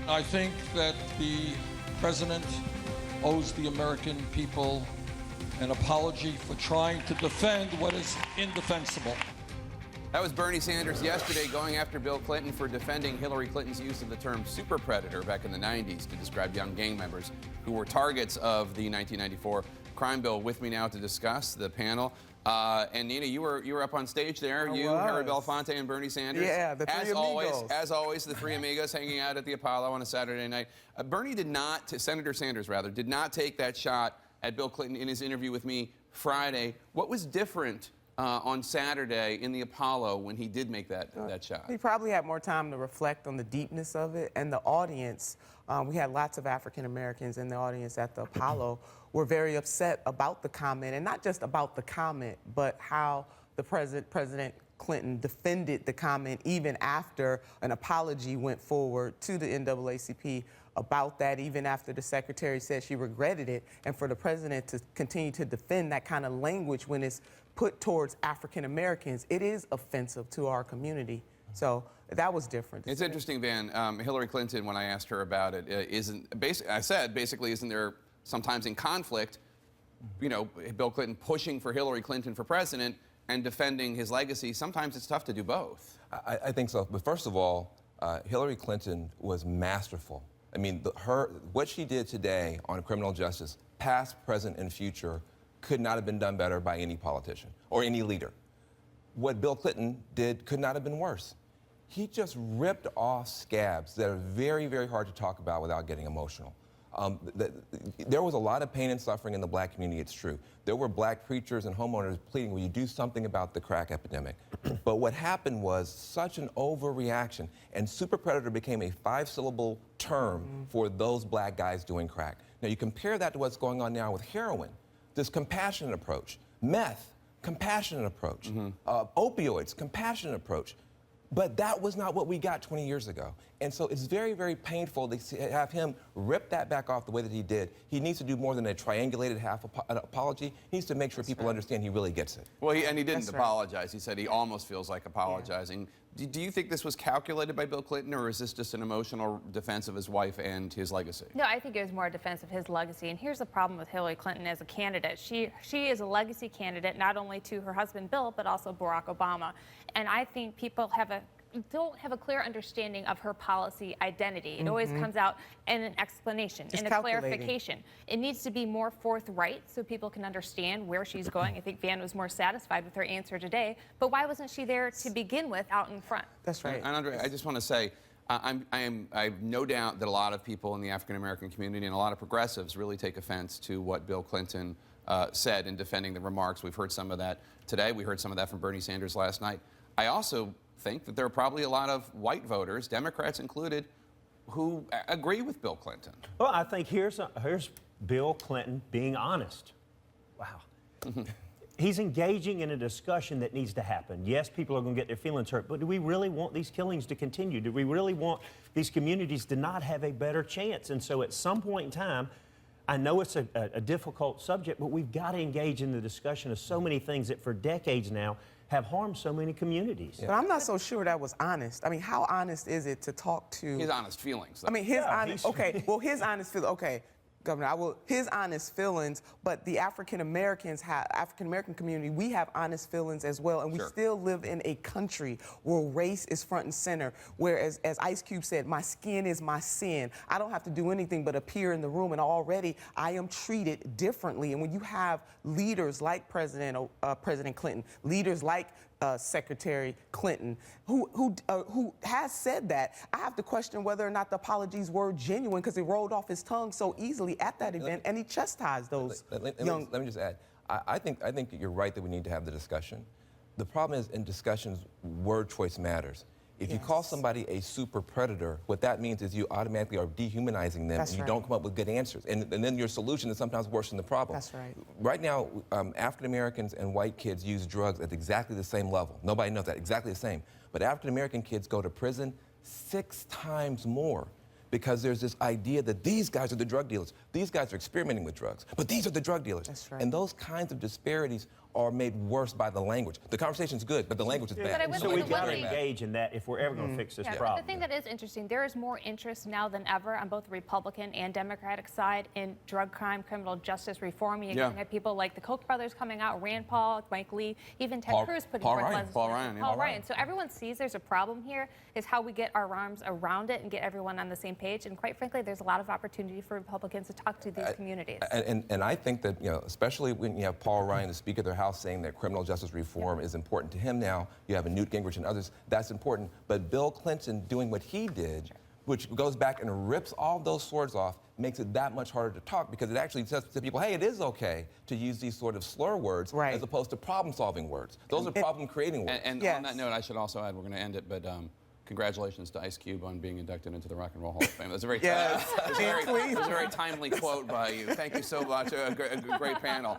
I think that the president owes the American people an apology for trying to defend what is indefensible. That was Bernie Sanders yesterday going after Bill Clinton for defending Hillary Clinton's use of the term super predator back in the 90s to describe young gang members who were targets of the 1994 crime bill. With me now to discuss the panel. And Nina, you were up on stage there. Harry Belafonte, and Bernie Sanders. Yeah, the three amigos. As always, the three amigos hanging out at the Apollo on a Saturday night. Bernie did not, Senator Sanders rather, did not take that shot at Bill Clinton in his interview with me Friday. What was different on Saturday in the Apollo when he did make that shot? He probably had more time to reflect on the deepness of it, and the audience, we had lots of African Americans in the audience at the Apollo, were very upset about the comment, and not just about the comment, but how the President Clinton defended the comment even after an apology went forward to the NAACP about that, even after the secretary said she regretted it, and for the president to continue to defend that kind of language when it's put towards African Americans, it is offensive to our community. So that was different. It's interesting, Van. Hillary Clinton, when I asked her about it, I said, isn't there sometimes in conflict, you know, Bill Clinton pushing for Hillary Clinton for president and defending his legacy? Sometimes it's tough to do both. I think so. But first of all, Hillary Clinton was masterful. I mean, what she did today on criminal justice, past, present, and future, could not have been done better by any politician or any leader. What Bill Clinton did could not have been worse. He just ripped off scabs that are very, very hard to talk about without getting emotional. There was a lot of pain and suffering in the black community, it's true. There were black preachers and homeowners pleading, will you do something about the crack epidemic? But what happened was such an overreaction, and super predator became a 5-syllable term for those black guys doing crack. Now you compare that to what's going on now with heroin, this compassionate approach, meth, compassionate approach, opioids, compassionate approach. But that was not what we got 20 years ago. And so it's very, very painful to have him rip that back off the way that he did. He needs to do more than a triangulated half apology. He needs to make sure people understand he really gets it. Well, he didn't apologize. He said he almost feels like apologizing. Yeah. Do you think this was calculated by Bill Clinton, or is this just an emotional defense of his wife and his legacy? No, I think it was more a defense of his legacy. And here's the problem with Hillary Clinton as a candidate. She is a legacy candidate, not only to her husband, Bill, but also Barack Obama. And I think people don't have a clear understanding of her policy identity. It always comes out in an explanation, in a clarification. It needs to be more forthright so people can understand where she's going. I think Van was more satisfied with her answer today, but why wasn't she there to begin with out in front? That's right. And Andre, I just want to say, I have no doubt that a lot of people in the African American community and a lot of progressives really take offense to what Bill Clinton said in defending the remarks. We've heard some of that today. We heard some of that from Bernie Sanders last night. I also think that there are probably a lot of white voters, Democrats included, who agree with Bill Clinton. Well, I think here's Bill Clinton being honest. Wow. He's engaging in a discussion that needs to happen. Yes, people are going to get their feelings hurt, but do we really want these killings to continue? Do we really want these communities to not have a better chance? And so at some point in time, I know it's a difficult subject, but we've got to engage in the discussion of so many things that for decades now have harmed so many communities. But I'm not so sure that was honest. I mean, how honest is it to talk to... His honest feelings. Though. I mean, his honest... Okay, well, his honest feelings... Okay, Governor, his honest feelings, but the African American community, we have honest feelings as well, and we still live in a country where race is front and center, whereas, as Ice Cube said, my skin is my sin. I don't have to do anything but appear in the room, and already I am treated differently. And when you have leaders like President Clinton, leaders like Secretary Clinton, who has said that, I have to question whether or not the apologies were genuine, because it rolled off his tongue so easily at that event, and he chastised those young... Let me just add, I think you're right that we need to have the discussion. The problem is, in discussions, word choice matters. If you call somebody a super predator, what that means is you automatically are dehumanizing them, and you don't come up with good answers. And then your solution is sometimes worse than the problem. That's right. Right now, African Americans and white kids use drugs at exactly the same level. Nobody knows that, exactly the same. But African American kids go to prison 6 times more, because there's this idea that these guys are the drug dealers. These guys are experimenting with drugs, but these are the drug dealers. That's right. And those kinds of disparities are made worse by the language. The conversation's good, but the language is bad. But I would So say we've the got one to thing- engage in that if we're ever going to fix this Yeah, but problem. the thing that is interesting, there is more interest now than ever on both the Republican and Democratic side in drug crime, criminal justice reform. You're Yeah. going to have people like the Koch brothers coming out, Rand Paul, Mike Lee, even Ted Paul- Cruz putting Paul forth Ryan. legislation. Paul Ryan, yeah. Paul Paul Ryan. Ryan. So everyone sees there's a problem here, is how we get our arms around it and get everyone on the same page. And quite frankly, there's a lot of opportunity for Republicans to talk to these communities. And I think that, especially when you have Paul Ryan, the Speaker of their House, saying that criminal justice reform is important to him now, you have a Newt Gingrich and others, that's important. But Bill Clinton doing what he did, which goes back and rips all those swords off, makes it that much harder to talk because it actually says to people, hey, it is okay to use these sort of slur words Right. as opposed to problem-solving words. Those are problem-creating words. And Yes. on that note, I should also add, we're going to end it, but congratulations to Ice Cube on being inducted into the Rock and Roll Hall of Fame. That's a very, Yes. that's a very timely quote by you. Thank you so much. A great panel.